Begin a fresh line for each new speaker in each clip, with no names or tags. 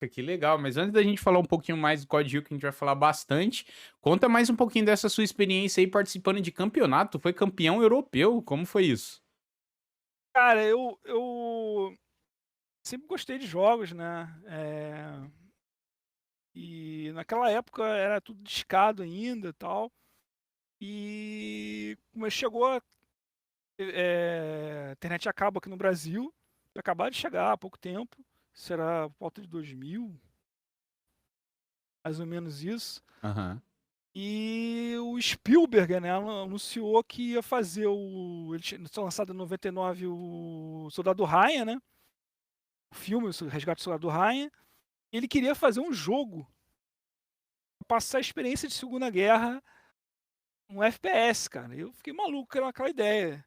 Que legal, mas antes da gente falar um pouquinho mais do Code Geass, que a gente vai falar bastante, conta mais um pouquinho dessa sua experiência aí participando de campeonato, tu foi campeão europeu, como foi isso?
Cara, eu sempre gostei de jogos, né, e naquela época era tudo discado ainda, e tal, mas chegou a internet a cabo aqui no Brasil, tinha acabado de chegar há pouco tempo, será por volta de 2000, mais ou menos isso.
Aham.
E o Spielberg, né, anunciou que ia fazer ele tinha lançado em 99 o Soldado Ryan, né, o filme, o Resgate do Soldado Ryan, e ele queria fazer um jogo, passar a experiência de Segunda Guerra, um FPS, cara. Eu fiquei maluco com aquela ideia,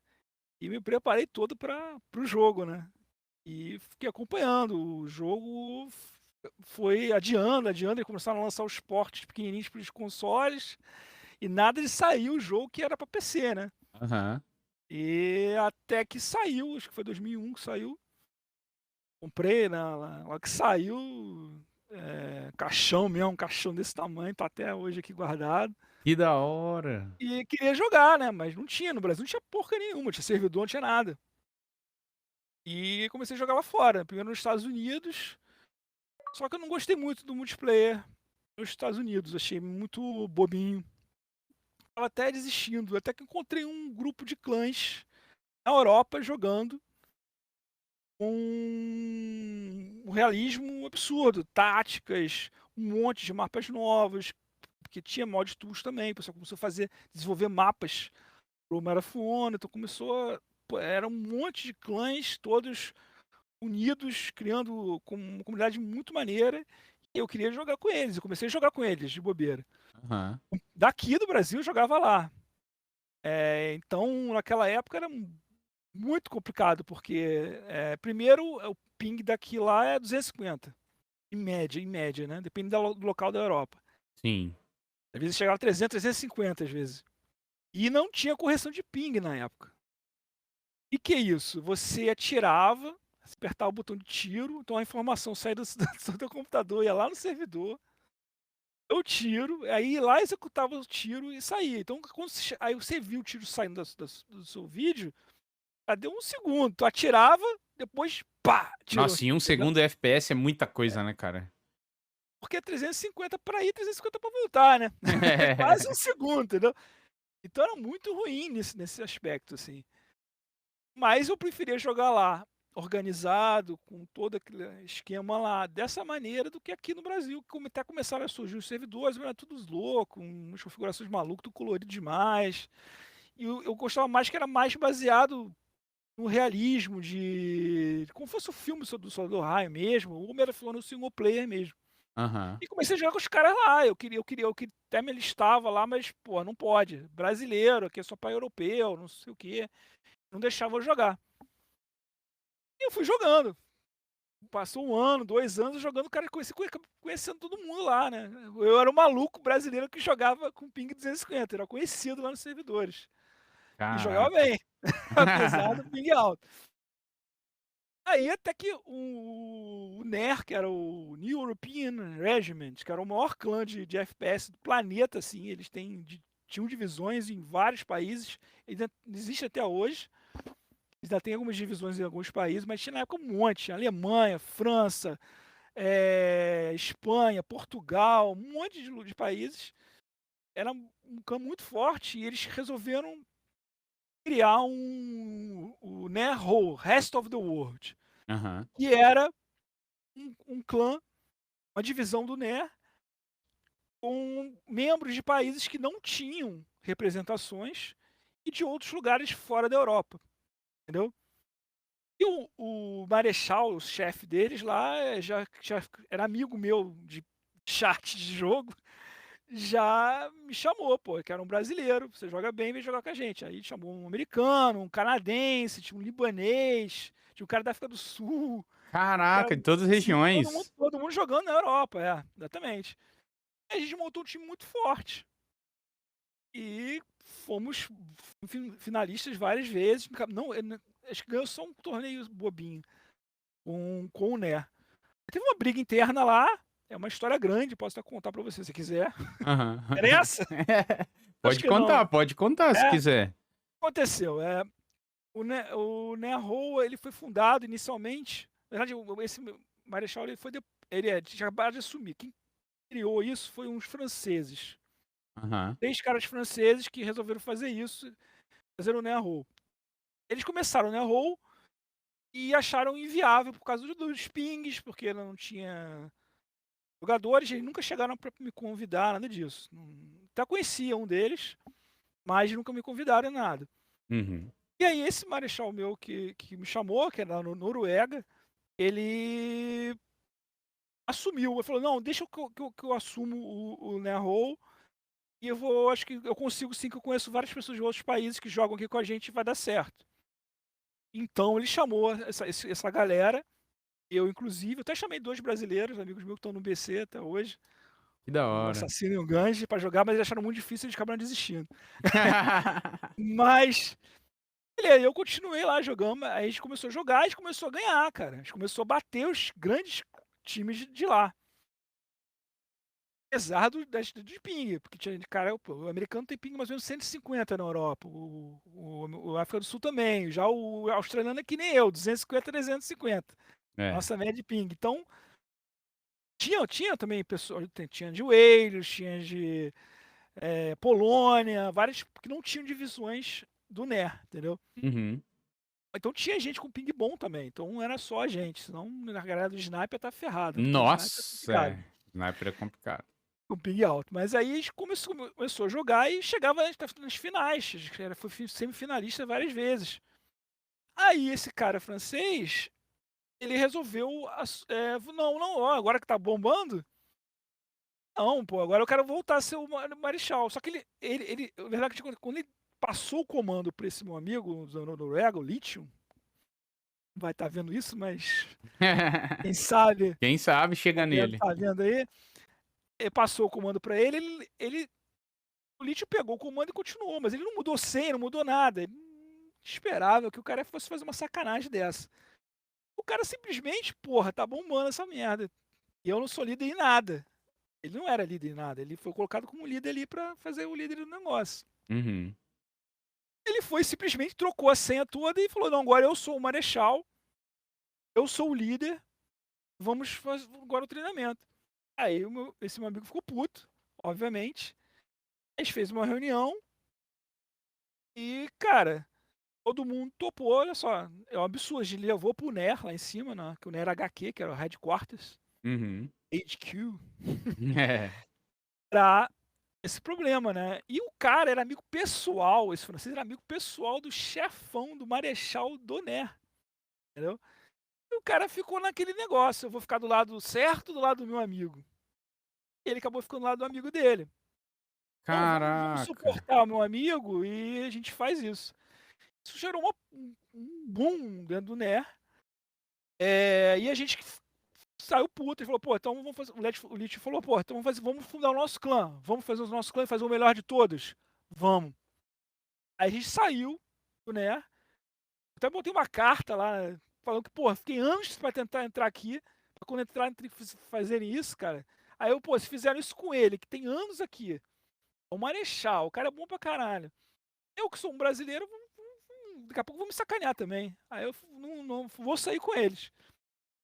e me preparei todo para o jogo, né. E fiquei acompanhando, o jogo foi adiando, adiando, e começaram a lançar os portes pequenininhos para os consoles, e nada de sair o jogo que era para PC, né.
Aham.
E até que saiu, acho que foi 2001 que saiu, comprei na hora que saiu, caixão mesmo, um caixão desse tamanho, tá até hoje aqui guardado.
Que da hora.
E queria jogar, né, mas não tinha, no Brasil não tinha porca nenhuma, não tinha servidor, não tinha nada. E comecei a jogar lá fora, primeiro nos Estados Unidos, só que eu não gostei muito do multiplayer nos Estados Unidos, achei muito bobinho. Estava até desistindo, até que encontrei um grupo de clãs na Europa jogando com um realismo absurdo, táticas, um monte de mapas novos, porque tinha mod tools também, o pessoal começou a desenvolver mapas pro Medal of Honor, então começou era um monte de clãs, todos unidos, criando uma comunidade muito maneira, e eu queria jogar com eles, eu comecei a jogar com eles de bobeira.
Aham.
Daqui do Brasil eu jogava lá. Então naquela época era muito complicado, porque, primeiro, o ping daqui lá é 250, em média, né, depende do local da Europa.
Sim.
Às vezes chegava a 300, 350 às vezes. E não tinha correção de ping na época. E que é isso? Você atirava, você apertava o botão de tiro, então a informação saía do teu computador, ia lá no servidor, eu tiro, aí lá executava o tiro e saía. Então quando aí você viu o tiro saindo do seu vídeo, deu um segundo, tu atirava, depois pá, tirou.
Nossa, e um segundo FPS é muita coisa, né, cara?
Porque é 350 para ir, 350 para voltar, né. É quase um segundo, entendeu. Então era muito ruim nesse aspecto, assim. Mas eu preferia jogar lá, organizado, com todo aquele esquema lá, dessa maneira, do que aqui no Brasil, que até começaram a surgir os servidores, mas era tudo louco, umas configurações malucas, tudo colorido demais. E eu gostava mais, que era mais baseado no realismo de como fosse o filme do Soldado Ryan mesmo, ou Medal of Honor single player mesmo.
Aham.
E comecei a jogar com os caras lá, eu queria até me alistava lá, mas, pô, não pode, brasileiro, aqui é só pra europeu, não sei o quê, não deixava eu jogar. E eu fui jogando, passou 1 ano, 2 anos jogando, cara, conhecendo todo mundo lá, né. Eu era o maluco brasileiro que jogava com ping 250, era conhecido lá nos servidores. E jogava
Caraca.
bem, apesar do ping alto. Aí até que o NER, que era o New European Regiment, que era o maior clã de FPS do planeta, assim, eles tinham divisões em vários países, ainda existe até hoje, ainda tem algumas divisões em alguns países, mas tinha na época um monte, tinha Alemanha, França, Espanha, Portugal, um monte de países. Era um clã muito forte e eles resolveram criar o NERWO, Rest of the World,
Aham.
que era um clã, uma divisão do NER, com membros de países que não tinham representações e de outros lugares fora da Europa, entendeu. E o marechal, o chefe deles lá, já era amigo meu de chat de jogo, já me chamou: "Pô, eu quero um brasileiro, você joga bem, vem jogar com a gente". Aí chamou um americano, um canadense, tinha um libanês, tinha um cara da África do Sul, cara,
Caraca, de todas as
assim,
regiões.
todo mundo jogando na Europa, exatamente. A gente montou um time muito forte. E fomos finalistas várias vezes, não, acho que ganhou só um torneio bobinho com o NER. Teve uma briga interna lá, é uma história grande, posso até contar pra você se quiser.
Aham.
Interessa? Acho
Pode
que não, né.
pode contar se
É,
quiser.
aconteceu, o NERROL ele foi fundado inicialmente na verdade esse marechal ele foi tinha acabado de assumir, quem criou isso foi uns franceses.
Aham.
3 caras franceses que resolveram fazer isso, fazer o NERROL. Eles começaram o NERROL e acharam inviável por causa dos pings, porque não tinha jogadores, eles nunca chegaram para me convidar, nada disso. Até conhecia um deles, mas nunca me convidaram em nada.
Uhum.
E aí esse marechal meu que me chamou, que era na Noruega, ele assumiu, ele falou: "Não, deixa que eu assumo o NERROL e acho que eu consigo sim, que eu conheço várias pessoas de outros países que jogam aqui com a gente e vai dar certo". Então ele chamou essa galera, eu inclusive, eu até chamei 2 brasileiros, amigos meus que estão no BC até hoje,
Que da
o
hora.
Assassino e o Ganji, pra jogar, mas eles acharam muito difícil, eles acabaram desistindo. Mas, beleza, eu continuei lá jogando, aí a gente começou a jogar, a gente começou a ganhar, cara. A gente começou a bater os grandes times de lá. Apesar de ping, porque tinha cara, pô, o americano tem ping mais ou menos 150 na Europa, o África do Sul também, já o australiano é que nem eu, 250, 350.
É.
Nossa média de ping. Então, tinha também pessoas, tinha de Wales, tinha de Polônia, várias que não tinham divisões do NER, entendeu?
Uhum.
Então tinha gente com ping bom também, então não era só a gente, senão a galera do sniper tá ferrada, porque o sniper é
Nossa,
complicado,
é. Sniper é complicado.
com ping alto. Mas aí a gente começou a jogar e chegava nas finais, foi semifinalista várias vezes. Aí esse cara francês, ele resolveu, não, não, ó, agora que tá bombando, não, pô, agora eu quero voltar a ser o marechal. Só que na verdade, quando ele passou o comando para esse meu amigo da Noruega, o Lithium, vai estar vendo isso, mas quem sabe,
Quem sabe chega nele.
tá vendo aí, passou o comando para ele, o Lithium pegou o comando e continuou, mas ele não mudou senha, não mudou nada. Ele não esperava que o cara fosse fazer uma sacanagem dessa. O cara simplesmente, porra, tá bombando essa merda. E eu não sou líder em nada. Ele não era líder em nada, ele foi colocado como líder ali para fazer o líder do negócio.
Uhum.
Ele foi simplesmente trocou a senha toda e falou: "Não, agora eu sou o marechal, eu sou o líder, vamos fazer agora o treinamento". Aí esse meu amigo ficou puto, obviamente. A gente fez uma reunião e, cara, todo mundo topou, olha só, é um absurdo, a gente levou pro NER lá em cima, né, que o NER HQ, que era o Headquarters,
Uhum.
HQ,
É.
pra esse problema, né. E o cara era amigo pessoal, esse francês era amigo pessoal do chefão, do marechal do NER, entendeu. E o cara ficou naquele negócio: "Eu vou ficar do lado certo ou do lado do meu amigo?". E ele acabou ficando do lado do amigo dele. "Não, vamos
Caraca.
suportar o meu amigo e a gente faz isso". Isso gerou um boom dentro do NER, e a gente saiu puto e falou: "Pô, então vamos fazer", o Lich falou: "Pô, então vamos fundar o nosso clã, vamos fazer o nosso clã e fazer o melhor de todos? Vamos". Aí a gente saiu do NER, até botei uma carta lá falando que: "Pô, fiquei anos pra tentar entrar aqui, pra quando entrar fazerem isso, cara". Aí eu: "Pô, se fizeram isso com ele, que tem anos aqui, é o marechal, o cara é bom pra caralho. Eu que sou um brasileiro, daqui a pouco vão me sacanear também". Aí eu não vou sair com eles.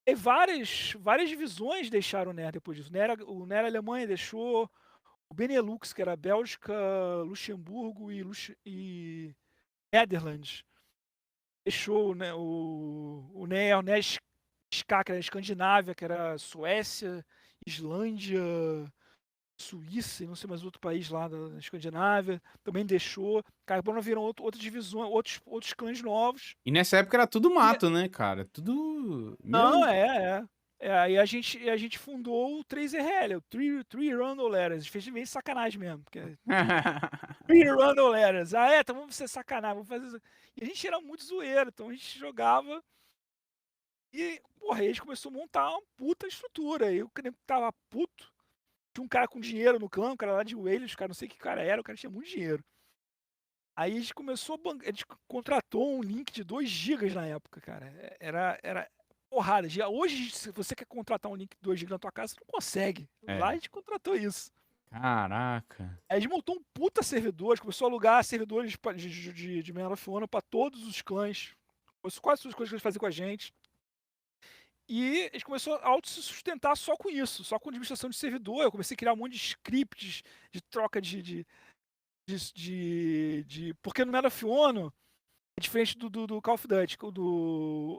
E várias divisões deixaram o NER depois disso. O NER Alemanha deixou, o Benelux, que era Bélgica, Luxemburgo e Netherlands, fechou, né, o NER, o NER SCA, que era a Escandinávia, que era Suécia, Islândia, Suíça e não sei mais outro país lá da Escandinávia, também deixou. Acabou viram outras divisões, outros clãs novos.
E nessa época era tudo
E
mato, né, cara? Tudo.
não,
Meu.
aí a gente fundou o 3RL, o Three Random Letters, a gente fez meio de sacanagem mesmo, porque Three Random Letters, então vamos ser sacanagem, vamos fazer isso. E a gente era muito zoeiro, então a gente jogava e, porra, aí a gente começou a montar uma puta estrutura, aí o nego estava puto, tinha um cara com dinheiro no clã, um cara lá de Wales, cara, não sei que cara era, o cara tinha muito dinheiro. Aí a gente começou a gente contratou um link de 2 gigas na época, cara, era porrada. Hoje, se você quer contratar um Link 2 gigante na tua casa, você não consegue. Lá a
É.
gente contratou isso.
Caraca.
Aí a gente montou um puta servidor, começou a alugar servidores de Medal of Honor pra todos os clãs. Quase todas as coisas que eles faziam com a gente. E a gente começou a auto se sustentar só com isso, só com administração de servidor. Eu comecei a criar um monte de scripts de troca porque no Medal of Honor é diferente do Call of Duty.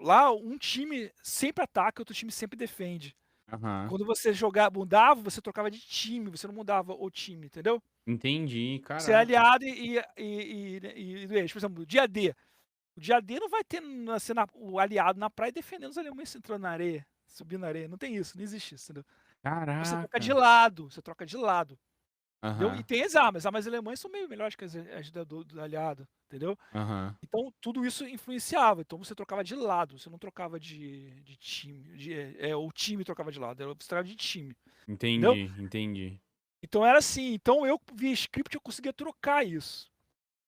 Lá, um time sempre ataca, outro time sempre defende.
Aham.
Quando você mudava, você trocava de time, você não mudava o time, entendeu?
Entendi,
Você é
caraca.
aliado e por exemplo, o dia D. O dia D não vai ter o aliado na praia defendendo os alemães entrando na areia, subindo na areia. Não tem isso, não existe isso, entendeu? Você troca de
Caraca.
lado, você troca de lado. Entendeu? E
Aham,
tem as armas alemãs são meio melhores que as do aliado, entendeu?
aham.
Então tudo isso influenciava. Então você trocava de lado, você não trocava de time. O time trocava de lado, você trocava de time. Entendeu?
Entendi, entendi.
Então era assim. Então eu via script eu conseguia trocar isso.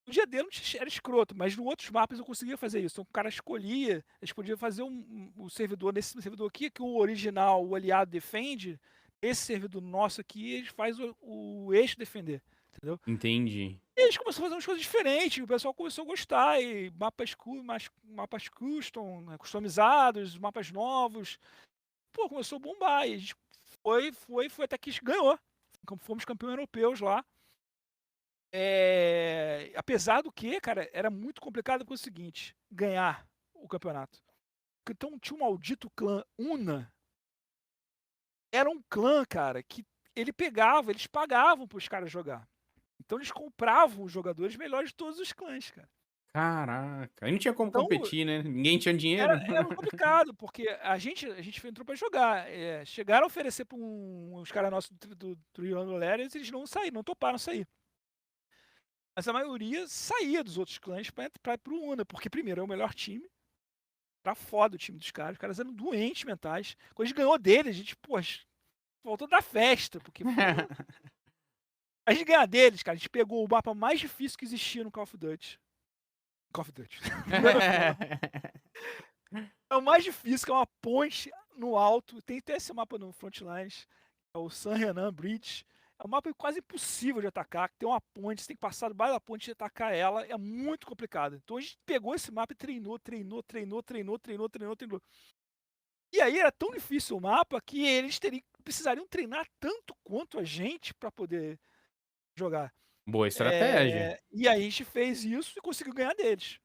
No dia dele era escroto, mas no outros mapas eu conseguia fazer isso. Então o cara escolhia, eles podiam fazer o servidor, nesse servidor aqui, que o original, o aliado defende, esse servidor nosso aqui, ele faz o eixo defender, entendeu?
Entendi.
E eles começaram a fazer umas coisas diferentes, o pessoal começou a gostar, e mapas custom, né, customizados, mapas novos. Pô, começou a bombar, e a gente foi até que a gente ganhou. Fomos campeões europeus lá. Apesar do que, cara, era muito complicado porque é o seguinte, ganhar o campeonato. Então tinha um maldito clã Una. Era um clã, cara, que eles pagavam para os caras jogar. Então eles compravam os jogadores melhores de todos os clãs, cara.
Caraca. Aí não tinha como
Então
competir, né? Ninguém tinha
era,
dinheiro.
era muito complicado, porque a gente entrou para jogar. Chegaram a oferecer para uns caras nossos do Triangle Ladders, eles não saíram, não toparam sair. Mas a maioria saía dos outros clãs pra ir pro Una, porque primeiro é o melhor time. Era foda o time dos caras. Os caras eram doentes mentais. Quando a gente ganhou deles, a gente, pô, voltou da festa, porque a gente ganhar deles, cara, a gente pegou o mapa mais difícil que existia no Call of Duty. Call of Duty. É o mais difícil, que é uma ponte no alto. Tem até esse mapa no Frontlines, é o San Renan Bridge. É um mapa quase impossível de atacar, que tem uma ponte, você tem que passar debaixo da ponte e atacar ela, é muito complicado. Então a gente pegou esse mapa e treinou. E aí era tão difícil o mapa que eles precisariam treinar tanto quanto a gente para poder jogar.
Boa estratégia.
E aí a gente fez isso e conseguiu ganhar deles.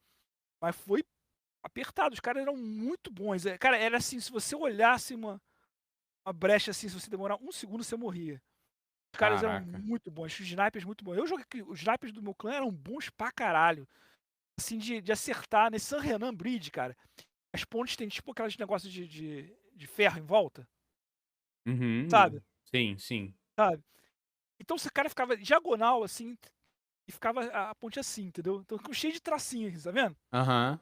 Mas foi apertado, os caras eram muito bons. Cara, era assim, se você olhasse uma brecha assim, se você demorar um segundo, você morria. Os caras eram
Caraca.
muito bons, os snipers muito bons. Eu joguei, os snipers do meu clã eram bons pra caralho. Assim, de acertar nesse San Renan Bridge, cara. As pontes tem tipo aqueles negócios de ferro em volta,
Uhum.
sabe?
Sim, sim.
Sabe? Então esse cara ficava diagonal assim e ficava a ponte assim, entendeu? Então cheio de tracinhos, tá vendo?
Aham.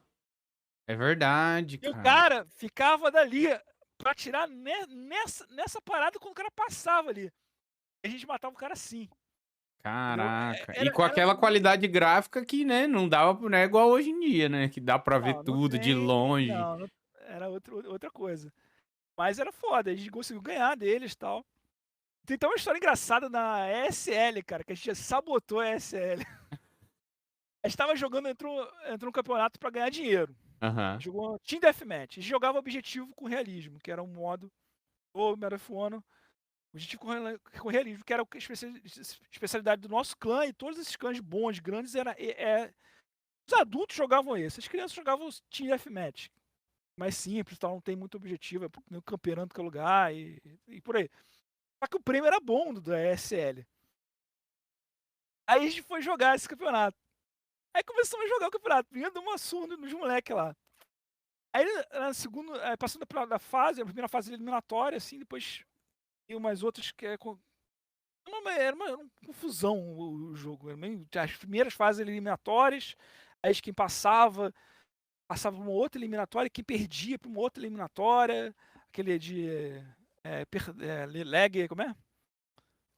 É verdade,
E o
cara.
cara ficava dali pra atirar nessa parada quando o cara passava ali. A gente matava o cara assim, entendeu?
Caraca. E
Era,
com
era
aquela qualidade gráfica que, né, não dava, não é igual hoje em dia, né? Que dá pra ver
Não, não
tudo de
tem.
longe.
Não, era outra coisa. Mas era foda, a gente conseguiu ganhar deles e tal. Tem até uma história engraçada na ESL, cara, que a gente sabotou a ESL. A gente tava jogando, entrou um campeonato pra ganhar dinheiro.
Aham.
Jogou Team Deathmatch. A gente jogava objetivo com realismo, que era um modo do Medal of Honor. Objetivo com realismo, que era a especialidade do nosso clã, e todos esses clãs bons, grandes, os adultos jogavam esse. As crianças jogavam Team Deathmatch. Mais simples, tal, não tem muito objetivo, é camperando que lugar e por aí. Só que o prêmio era bom da ESL. Aí a gente foi jogar esse campeonato. Aí começamos a jogar o campeonato, vinha de uma surra nos moleques lá. Aí na segunda, passando da fase, a primeira fase eliminatória, assim, depois e umas outras que era uma confusão o jogo. As primeiras fases eliminatórias, aí quem passava uma outra eliminatória, quem perdia para uma outra eliminatória, aquele de lag, como é?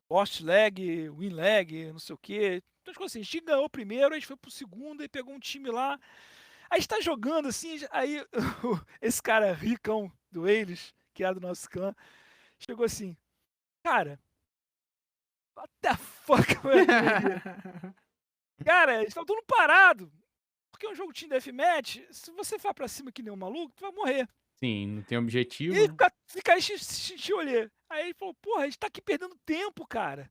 Lost lag, win lag, não sei o quê. Então, tipo assim, a gente ganhou o primeiro, a gente foi pro segundo e pegou um time lá. Aí está jogando assim, aí esse cara ricão, do Eiros, que é do nosso clã, chegou assim, cara, what the fuck we're doing here? Cara, eles estão tudo parado, porque é um jogo Team Deathmatch, se você for pra cima que nem um maluco, tu vai morrer.
Sim, não tem
E
objetivo,
aí
né?
fica aí te olhar. Aí ele falou, porra, a gente tá aqui perdendo tempo, cara.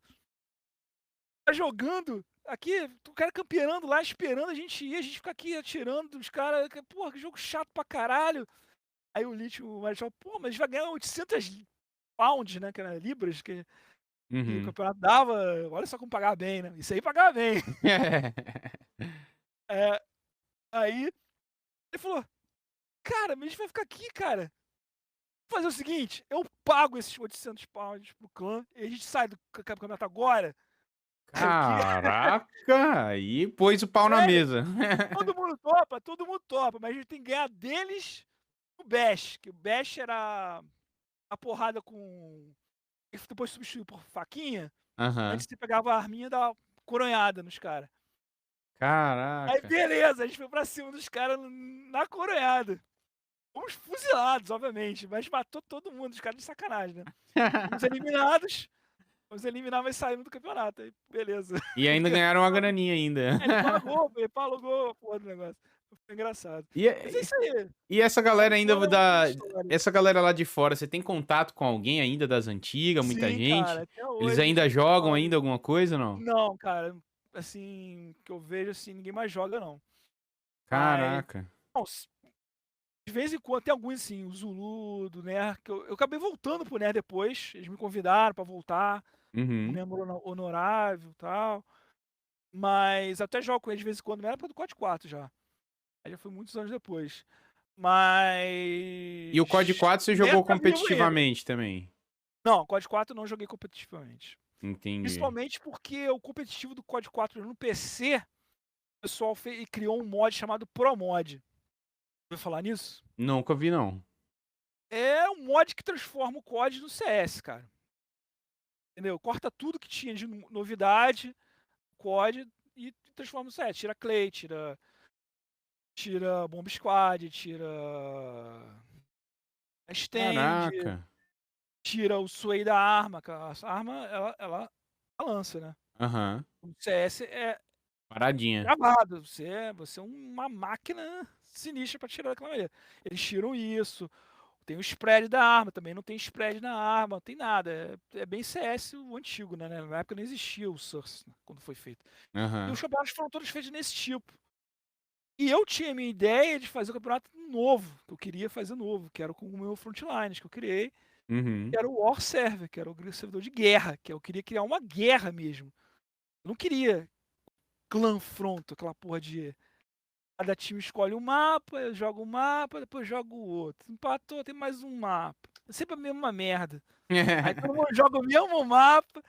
Tá jogando aqui, o cara campeando lá, esperando a gente ir, a gente fica aqui atirando dos caras. Porra, que jogo chato pra caralho. Aí o Lich, o Marechal, pô, mas a gente vai ganhar 800 pounds, né, que era libras, que o
Uhum.
campeonato dava. Olha só como pagava bem, né? Isso aí pagava bem. É, aí ele falou, cara, mas a gente vai ficar aqui, cara. Vou fazer o seguinte, eu pago esses 800 pounds pro clã e a gente sai do campeonato agora. Aí o quê?
Caraca! Aí pôs o pau na
Sério?
mesa.
Todo mundo topa, mas a gente tem que ganhar deles o Bash, que o Bash era a porrada com. Depois substituiu por faquinha.
Aham.
Antes você pegava a arminha e dava coronhada nos caras. Aí
Caraca.
beleza, a gente foi pra cima dos caras na coronhada. Fomos fuzilados, obviamente, mas matou todo mundo, os caras de sacanagem, né? Fomos eliminados, fomos eliminados, mas saímos do campeonato. Aí, beleza.
E ainda ganharam uma graninha ainda.
Ele pagou a porra do negócio. Foi engraçado.
E,
Mas é isso aí.
e essa galera ainda
Boa
da.
história.
Essa galera lá de fora, você tem contato com alguém ainda das antigas? Muita
Sim, cara,
gente?
até
Eles
hoje a
ainda
gente
jogam
fala.
ainda alguma coisa ou não?
Não, cara, assim, que eu vejo assim, ninguém mais joga não. Mas,
Caraca.
bom, de vez em quando tem alguns assim, o Zulu, do Ner, que eu acabei voltando pro Ner depois, eles me convidaram pra voltar, um
Uhum.
membro honorável e tal. Mas até jogo com eles de vez em quando, mas era pro COD 4 já. Aí já foi muitos anos depois.
E o COD
Mas
4 você
o Ner
jogou
tá vivo ainda.
competitivamente também?
Não, COD 4 eu não joguei competitivamente.
Entendi.
Principalmente porque o competitivo do COD 4 no PC, o pessoal criou um mod chamado ProMod. Ouviu falar nisso?
Nunca vi, não.
É um mod que transforma o COD no CS, cara. Entendeu? Corta tudo que tinha de novidade, COD, e transforma no CS. Tira Clay, tira Bomb Squad, tira a Stand,
Caraca.
tira o sway da arma, que a arma ela balança, né?
Aham.
O CS é
Paradinha.
gravado, você é uma máquina sinistra pra tirar daquela maneira. Eles tiram isso. Tem o spread da arma, também não tem spread na arma, não tem nada. É bem CS o antigo, né? Na época não existia o Source, né, quando foi feito. E
Aham.
os campeonatos foram todos feitos nesse tipo. E eu tinha a minha ideia de fazer o campeonato novo, que eu queria fazer novo, que era com o meu Frontlines, que eu criei, que
Uhum.
era o War Server, que era o servidor de guerra, que eu queria criar uma guerra mesmo. Eu não queria clã fronto, aquela porra de cada time escolhe um mapa, eu jogo um mapa, depois jogo o outro. Empatou, tem mais um mapa. É sempre a mesma merda. Aí todo mundo joga o mesmo mapa,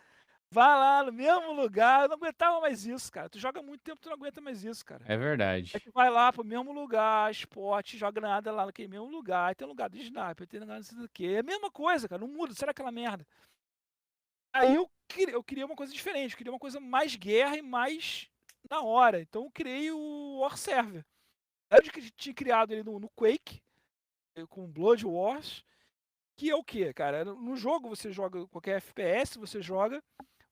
vai lá no mesmo lugar. Eu não aguentava mais isso, cara. Tu joga muito tempo, tu não aguenta mais isso, cara.
É
Aí
verdade.
tu vai lá pro mesmo lugar, esporte, joga nada lá naquele mesmo lugar. Aí tem lugar de sniper, tem lugar não sei do quê. É a mesma coisa, cara. Não muda, será aquela merda? Aí eu queria uma coisa diferente, eu queria uma coisa mais guerra e mais na hora. Então eu criei o War Server. Eu tinha criado ele no Quake, com Blood Wars, que é o quê, cara? No jogo você joga qualquer FPS, você joga,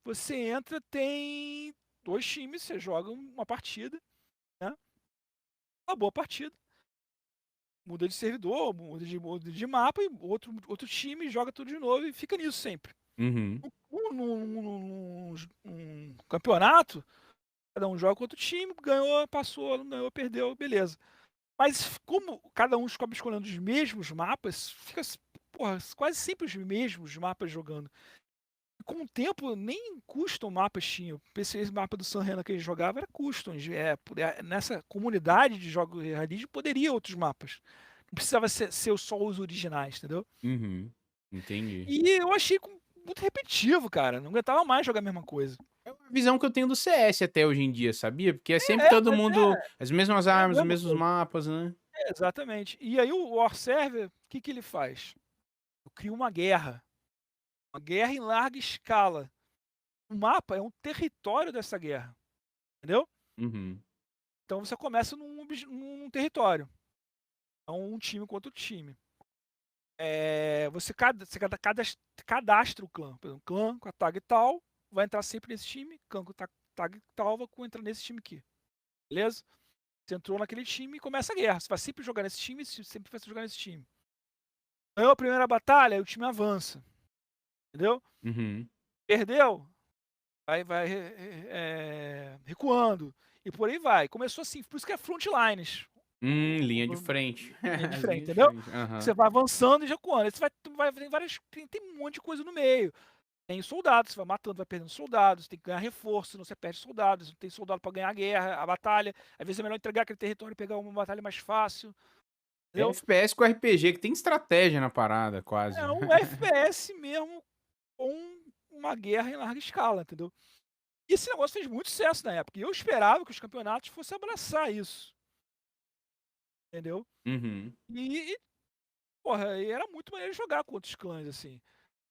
você entra, tem dois times, você joga uma partida, né? Uma boa partida. Muda de servidor, muda de mapa, e outro time joga tudo de novo e fica nisso sempre.
Uhum.
Num campeonato, cada um joga com outro time, ganhou, passou, não ganhou, perdeu, beleza. Mas como cada um acaba escolhendo os mesmos mapas, fica, porra, quase sempre os mesmos mapas jogando. E com o tempo, nem custom mapas tinham. Esse mapa do San Reno que a gente jogava era custom. Nessa comunidade de jogos realismo poderia outros mapas. Não precisava ser só os originais, entendeu?
Uhum. Entendi.
E eu achei muito repetitivo, cara. Não aguentava mais jogar a mesma coisa.
É uma visão que eu tenho do CS até hoje em dia, sabia? Porque é sempre
É,
todo
mas
mundo, as mesmas
é a
armas, os
mesma
mesmos
coisa.
mapas, né?
É, exatamente. E aí o War Server, o que, que ele faz? Eu crio uma guerra. Uma guerra em larga escala. O mapa é um território dessa guerra. Entendeu?
Uhum.
Então você começa num território. Então um time contra o time. Você cadastra o clã. Por exemplo, clã com a tag tal, vai entrar sempre nesse time. Clã com a tag tal, vai entrar nesse time aqui. Beleza? Você entrou naquele time e começa a guerra. Você vai sempre jogar nesse time, sempre vai jogar nesse time. Ganhou a primeira batalha, aí o time avança. Entendeu?
Uhum.
Perdeu, vai recuando. E por aí vai. Começou assim, por isso que é frontlines.
Linha de frente.
Linha de
As
frente,
linhas de
entendeu?
frente. Aham.
Você vai avançando e recuando. Aí você tem várias. Tem um monte de coisa no meio. Tem soldados, você vai matando, vai perdendo soldados, tem que ganhar reforço, senão você perde soldados, não tem soldado para ganhar a guerra, a batalha. Às vezes é melhor entregar aquele território e pegar uma batalha mais fácil,
É
entendeu?
FPS com RPG, que tem estratégia na parada, quase.
É um FPS mesmo com uma guerra em larga escala, entendeu? E esse negócio fez muito sucesso na época. E eu esperava que os campeonatos fossem abraçar isso, entendeu?
Uhum.
Porra, e era muito maneiro jogar com outros clãs, assim.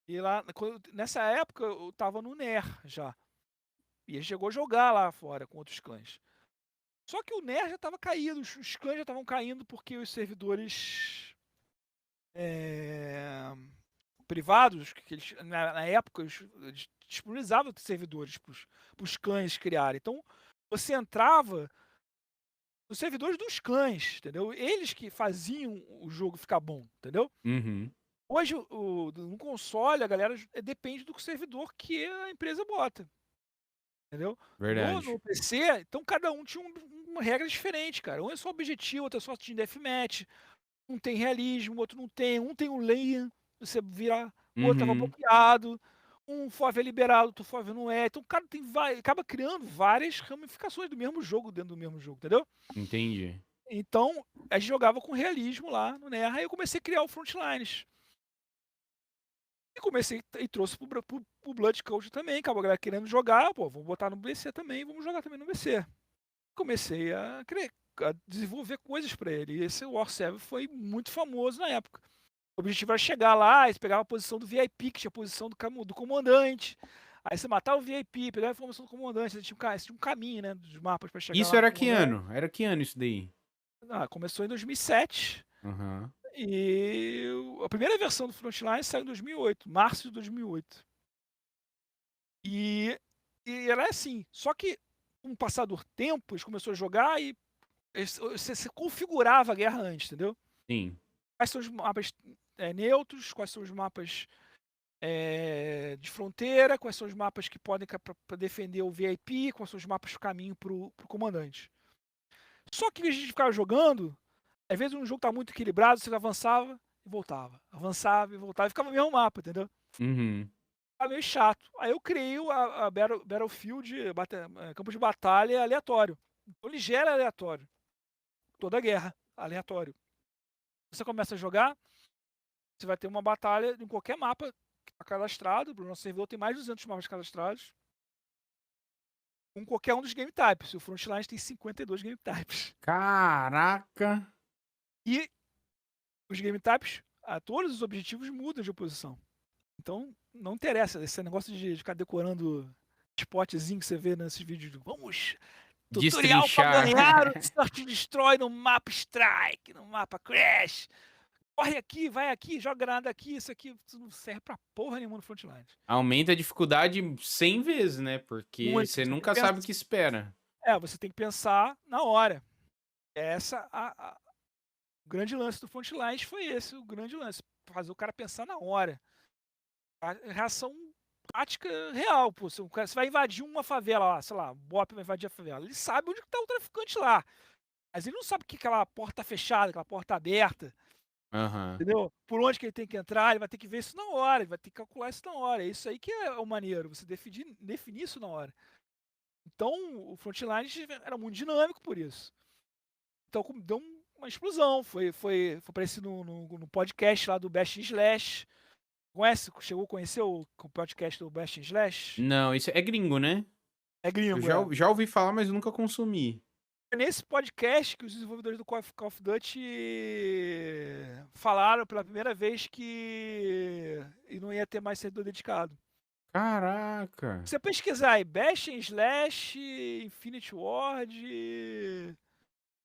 E lá, nessa época, eu tava no NER já. E ele chegou a jogar lá fora com outros clãs. Só que o NER já estava caído, os clãs já estavam caindo porque os servidores privados, que eles, na época, eles disponibilizavam servidores para os clãs criarem. Então, você entrava nos servidores dos clãs, entendeu? Eles que faziam o jogo ficar bom, entendeu?
Uhum.
Hoje, no console, a galera depende do servidor que a empresa bota. Entendeu? No
Verdade.
PC, então cada um tinha uma regra diferente, cara. Um é só objetivo, outro é só team deathmatch, um tem realismo, outro não tem, um tem o lane, você vira, o outro tava
Uhum.
bloqueado, um FOV é liberado, outro FOV não é. Então o cara acaba criando várias ramificações do mesmo jogo dentro do mesmo jogo, entendeu?
Entendi.
Então, a gente jogava com realismo lá no NER, aí eu comecei a criar o Frontlines. E comecei e trouxe pro Blood Code também, acabou a galera querendo jogar, pô, vamos botar no BC também, vamos jogar também no BC. Comecei a desenvolver coisas para ele. E esse War 7 foi muito famoso na época. O objetivo era chegar lá, você pegava a posição do VIP, que tinha a posição do comandante. Aí você matava o VIP, pegava a informação do comandante, tinha um caminho, né, dos mapas para chegar
Isso
lá no
era que
comandante.
ano? Era que ano isso daí?
Começou em 2007
Aham.
e a primeira versão do Frontline saiu em 2008, março de 2008. E, e era assim, só que com o passar do tempo, eles começaram a jogar e você configurava a guerra antes, entendeu?
Sim.
Quais são os mapas neutros, quais são os mapas de fronteira, quais são os mapas que podem para defender o VIP, quais são os mapas de caminho para o comandante. Só que a gente ficava jogando, às vezes um jogo tá muito equilibrado, você avançava e voltava, avançava e voltava, e ficava no mesmo mapa, entendeu?
Uhum.
Ficava meio chato. Aí eu criei a Battlefield, campo de batalha aleatório. Então ele gera aleatório. Toda guerra, aleatório. Você começa a jogar, você vai ter uma batalha em qualquer mapa que está cadastrado. O nosso servidor tem mais de 200 mapas cadastrados. Com qualquer um dos game types. O Frontlines tem 52 game types.
Caraca.
E os game types, todos os objetivos mudam de oposição. Então, não interessa. Esse negócio de ficar decorando spotzinho que você vê nesses vídeos de vamos, tutorial para
Destrinchar.
ganhar o Search and Destroy no mapa Strike, no mapa Crash. Corre aqui, vai aqui, joga granada aqui, isso aqui não serve pra porra nenhuma no Frontlines.
Aumenta a dificuldade 100 vezes, né? Porque
Muito.
você
Você tem que
nunca sabe o que espera.
você tem que pensar na hora. O grande lance do Frontlines foi esse, o grande lance. Fazer o cara pensar na hora. A reação prática real, pô. Você vai invadir uma favela lá, sei lá, o Bop vai invadir a favela. Ele sabe onde tá o traficante lá. Mas ele não sabe que aquela porta tá fechada, aquela porta tá aberta.
Aham.
Entendeu? Por onde que ele tem que entrar, ele vai ter que ver isso na hora, ele vai ter que calcular isso na hora. É isso aí que é o maneiro, você definir isso na hora. Então, o Frontline era muito dinâmico por isso. Então, deu uma explosão. Foi aparecido no podcast lá do Best in Slash. Chegou a conhecer o podcast do Best in Slash?
Não, isso é gringo, né?
É
Eu
gringo,
já,
é.
já ouvi falar, mas eu nunca consumi.
É nesse podcast que os desenvolvedores do Call of Duty falaram pela primeira vez que não ia ter mais servidor dedicado.
Caraca.
Você pesquisar aí, Bash and Slash, Infinity Ward,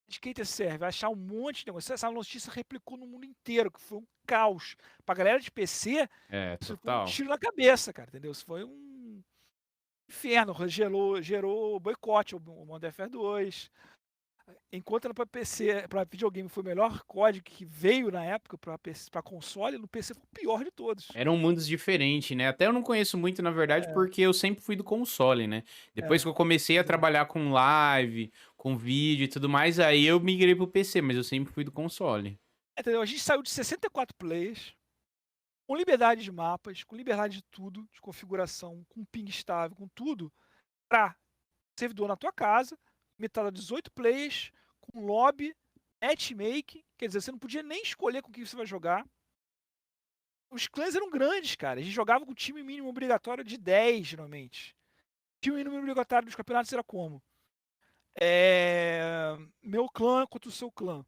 de quem serve? Achar um monte de negócio. Essa notícia replicou no mundo inteiro, que foi um caos. Pra galera de PC,
É,
isso foi um
total.
tiro na cabeça, cara, entendeu? Isso foi um inferno, gerou boicote ao Modern Warfare 2. Enquanto era para PC, para videogame foi o melhor código que veio na época para console, no PC foi o pior de todos.
Eram mundos diferentes, né. Até eu não conheço muito, na verdade,
É,
porque eu sempre fui do console, né. Depois
é,
que eu comecei a
pois é.
trabalhar com live, com vídeo e tudo mais, aí eu migrei pro PC, mas eu sempre fui do console.
Entendeu? A gente saiu de 64 players, com liberdade de mapas, com liberdade de tudo, de configuração, com ping estável, com tudo, para servidor na tua casa, limitado a 18 players, com lobby, matchmaking, quer dizer, você não podia nem escolher com quem você vai jogar. Os clãs eram grandes, cara. A gente jogava com time mínimo obrigatório de 10, geralmente. O time mínimo obrigatório dos campeonatos era como? Meu clã contra o seu clã. O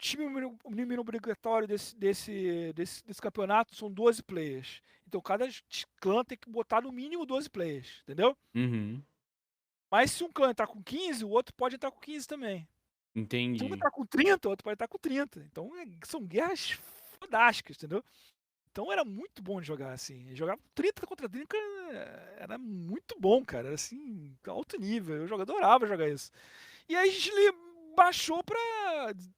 time mínimo obrigatório desse campeonato são 12 players. Então cada clã tem que botar no mínimo 12 players, entendeu?
Uhum,
Mas se um clã entrar com 15, o outro pode entrar com 15 também. Se um
entendi.
entrar com 30, o outro pode entrar com 30. Então são guerras fodásticas, entendeu? Então era muito bom de jogar, assim. Jogar 30 contra 30 era muito bom, cara. Era assim, alto nível. Eu adorava jogar isso. E aí a gente baixou pra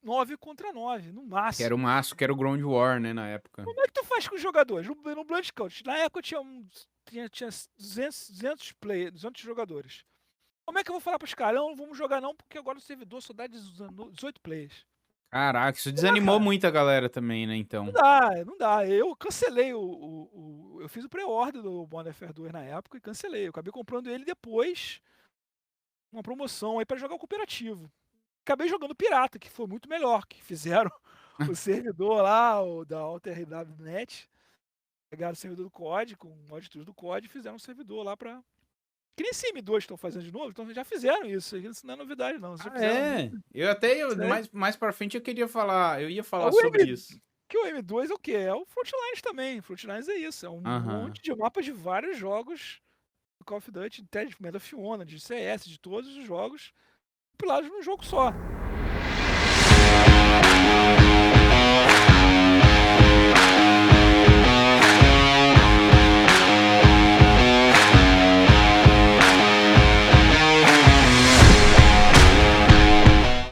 9 contra 9, no
Que era o
máximo.
maço, que era o Ground War, né, na época.
Como é que tu faz com os jogadores? No Blood Count, na época tinha 200 jogadores. Como é que eu vou falar pros caras? Não, vamos jogar não, porque agora o servidor só dá 18 players.
Caraca, isso
Não dá,
desanimou
cara.
muita galera também, né,
Não
então.
dá, não dá. Eu cancelei eu fiz o pré-order do Modern Warfare 2 na época e cancelei. Eu acabei comprando ele depois, uma promoção aí pra jogar o cooperativo. Acabei jogando pirata, que foi muito melhor, que fizeram o servidor lá, o da AlterRW.net, pegaram o servidor do COD, com o mod tudo do COD, e fizeram um servidor lá pra... Que nem CM2 estão fazendo de novo, então já fizeram isso. Isso não é novidade, não. Eles já
Ah,
fizeram há muito
é? Eu até
tempo.
mais pra frente eu queria falar, eu ia falar
O
sobre
M,
isso.
que o M2 é o quê? É o Frontlines também. Frontlines é isso. É um
Aham.
monte de mapas de vários jogos do Call of Duty, até de Medal of Honor, de CS, de todos os jogos, compilados num jogo só.